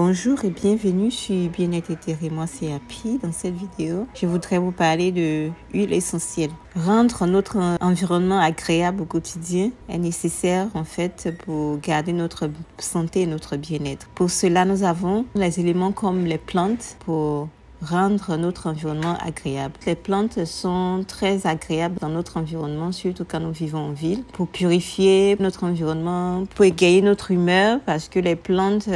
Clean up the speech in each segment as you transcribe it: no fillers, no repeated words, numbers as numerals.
Bonjour et bienvenue sur Bien-être Éthéré. Moi c'est Happy. Dans cette vidéo, je voudrais vous parler de huile essentielle. Rendre notre environnement agréable au quotidien est nécessaire en fait pour garder notre santé et notre bien-être. Pour cela, nous avons les éléments comme les plantes pour rendre notre environnement agréable. Les plantes sont très agréables dans notre environnement, surtout quand nous vivons en ville, pour purifier notre environnement, pour égayer notre humeur, parce que les plantes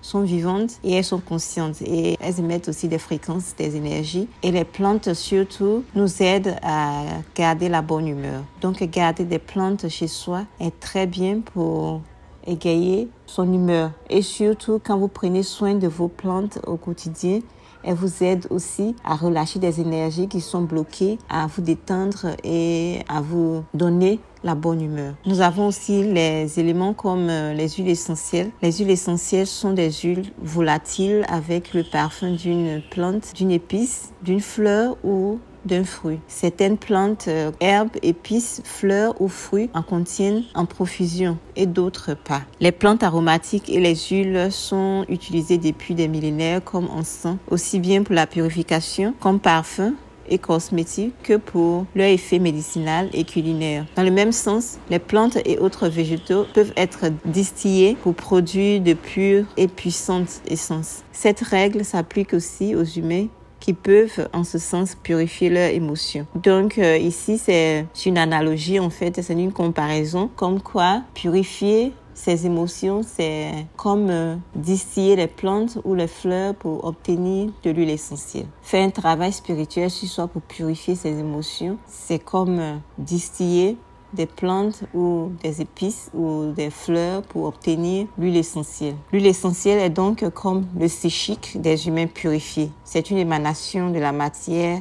sont vivantes et elles sont conscientes et elles émettent aussi des fréquences, des énergies. Et les plantes surtout nous aident à garder la bonne humeur. Donc garder des plantes chez soi est très bien pour égayer son humeur. Et surtout quand vous prenez soin de vos plantes au quotidien, elle vous aide aussi à relâcher des énergies qui sont bloquées, à vous détendre et à vous donner la bonne humeur. Nous avons aussi les éléments comme les huiles essentielles. Les huiles essentielles sont des huiles volatiles avec le parfum d'une plante, d'une épice, d'une fleur ou d'un fruit. Certaines plantes, herbes, épices, fleurs ou fruits en contiennent en profusion et d'autres pas. Les plantes aromatiques et les huiles sont utilisées depuis des millénaires comme encens, aussi bien pour la purification comme parfum et cosmétique que pour leur effet médicinal et culinaire. Dans le même sens, les plantes et autres végétaux peuvent être distillés pour produire de pures et puissantes essences. Cette règle s'applique aussi aux humains qui peuvent en ce sens purifier leurs émotions. Donc ici c'est une analogie en fait, c'est une comparaison comme quoi purifier ses émotions c'est comme distiller les plantes ou les fleurs pour obtenir de l'huile essentielle. Faire un travail spirituel sur soi pour purifier ses émotions, c'est comme distiller des plantes ou des épices ou des fleurs pour obtenir l'huile essentielle. L'huile essentielle est donc comme le psychique des humains purifiés. C'est une émanation de la matière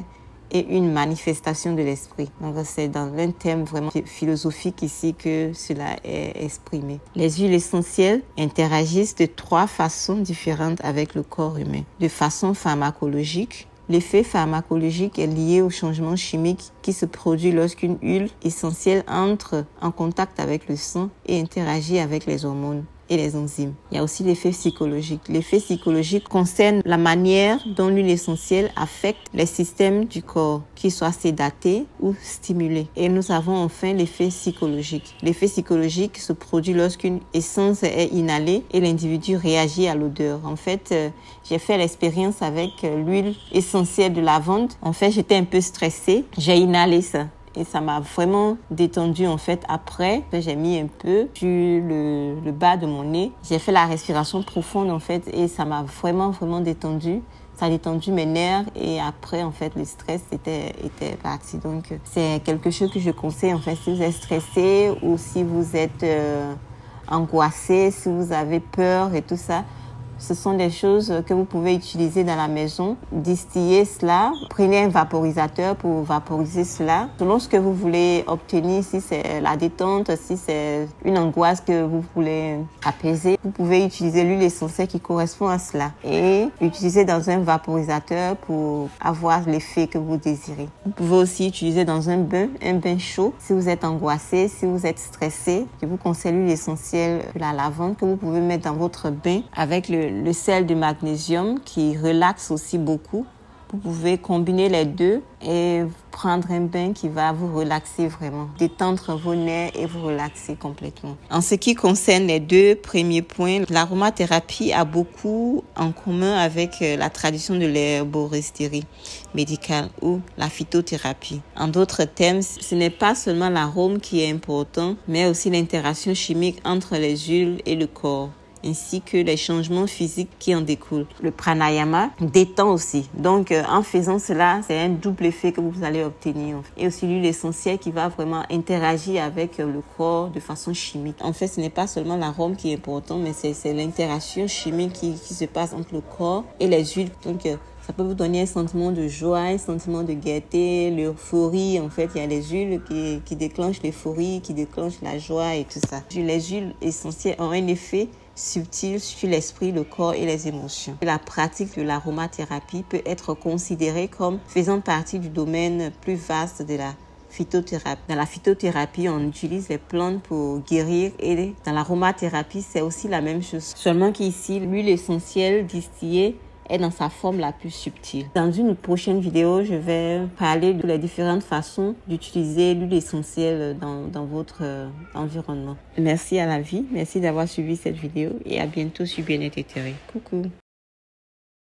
et une manifestation de l'esprit. Donc c'est dans un thème vraiment philosophique ici que cela est exprimé. Les huiles essentielles interagissent de 3 façons différentes avec le corps humain. De façon pharmacologique, l'effet pharmacologique est lié au changement chimique qui se produit lorsqu'une huile essentielle entre en contact avec le sang et interagit avec les hormones et les enzymes. Il y a aussi l'effet psychologique. L'effet psychologique concerne la manière dont l'huile essentielle affecte les systèmes du corps, qu'ils soient sédatés ou stimulés. Et nous avons enfin l'effet psychologique. L'effet psychologique se produit lorsqu'une essence est inhalée et l'individu réagit à l'odeur. En fait, j'ai fait l'expérience avec l'huile essentielle de lavande. En fait, j'étais un peu stressée. J'ai inhalé ça. Et ça m'a vraiment détendue en fait. Après, j'ai mis un peu sur le bas de mon nez. J'ai fait la respiration profonde en fait et ça m'a vraiment détendue. Ça a détendu mes nerfs et après en fait le stress était parti. Donc c'est quelque chose que je conseille en fait si vous êtes stressé ou si vous êtes angoissé, si vous avez peur et tout ça. Ce sont des choses que vous pouvez utiliser dans la maison. Distiller cela. Prenez un vaporisateur pour vaporiser cela. Selon ce que vous voulez obtenir, si c'est la détente, si c'est une angoisse que vous voulez apaiser, vous pouvez utiliser l'huile essentielle qui correspond à cela et l'utiliser dans un vaporisateur pour avoir l'effet que vous désirez. Vous pouvez aussi utiliser dans un bain chaud. Si vous êtes angoissé, si vous êtes stressé, je vous conseille l'huile essentielle de la lavande que vous pouvez mettre dans votre bain avec le sel de magnésium qui relaxe aussi beaucoup. Vous pouvez combiner les deux et prendre un bain qui va vous relaxer vraiment, détendre vos nerfs et vous relaxer complètement. En ce qui concerne les 2 premiers points, l'aromathérapie a beaucoup en commun avec la tradition de l'herboristerie médicale ou la phytothérapie. En d'autres termes, ce n'est pas seulement l'arôme qui est important, mais aussi l'interaction chimique entre les huiles et le corps, ainsi que les changements physiques qui en découlent. Le pranayama détend aussi. Donc, en faisant cela, c'est un double effet que vous allez obtenir. Et aussi l'huile essentielle qui va vraiment interagir avec le corps de façon chimique. En fait, ce n'est pas seulement l'arôme qui est important, mais c'est l'interaction chimique qui se passe entre le corps et les huiles. Donc, ça peut vous donner un sentiment de joie, un sentiment de gaieté, l'euphorie. En fait, il y a les huiles qui déclenchent l'euphorie, qui déclenchent la joie et tout ça. Les huiles essentielles ont un effet subtil sur l'esprit, le corps et les émotions. La pratique de l'aromathérapie peut être considérée comme faisant partie du domaine plus vaste de la phytothérapie. Dans la phytothérapie, on utilise les plantes pour guérir et dans l'aromathérapie, c'est aussi la même chose. Seulement qu'ici, l'huile essentielle distillée est dans sa forme la plus subtile. Dans une prochaine vidéo, je vais parler de les différentes façons d'utiliser l'huile essentielle dans votre environnement. Merci à la vie, merci d'avoir suivi cette vidéo et à bientôt sur Bien-être Éthéré. Coucou!